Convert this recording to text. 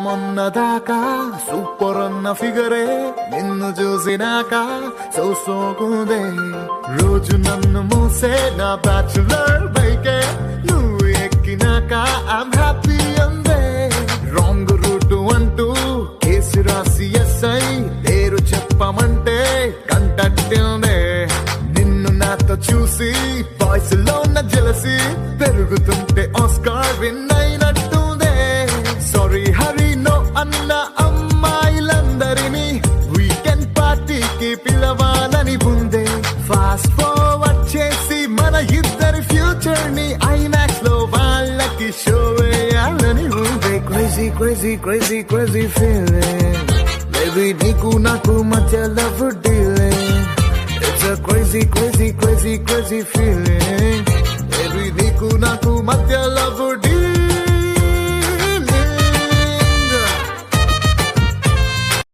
మొన్న దాకా సూపర్ అన్న ఫిగరే నిన్ను చూసినాక సోకుందే రోజు నన్ను మూసే నా బ్యాచులర్ బైకే నువ్వు ఎక్కినాక ఐమ్ హ్యాపీ అందే రాంగ్ రూట్ అంటూ కేసు రాసి ఎస్ఐ పేరు చెప్పమంటే కంటట్టిందే నిన్ను నాతో చూసి బాయ్స్ లో ఉన్న జెలసీ పెరుగుతుంటే ఆస్కార్ విన్ అయినట్టుందే సారీ హరి నో అన్న అమ్మాయిలందరినీ వీకెండ్ పార్టీకి పిలవాలని ఉందే ఫాస్ట్ ఫార్వర్డ్ చేసి మన ఇద్దరి ఫ్యూచర్ ని ఐమాక్స్ లో వాళ్ళకి షో వేయాలని ఉందే crazy crazy crazy crazy feeling baby నీకు నాకు మధ్య love dealing it's a crazy crazy crazy crazy feeling baby నీకు నాకు మధ్య లవ్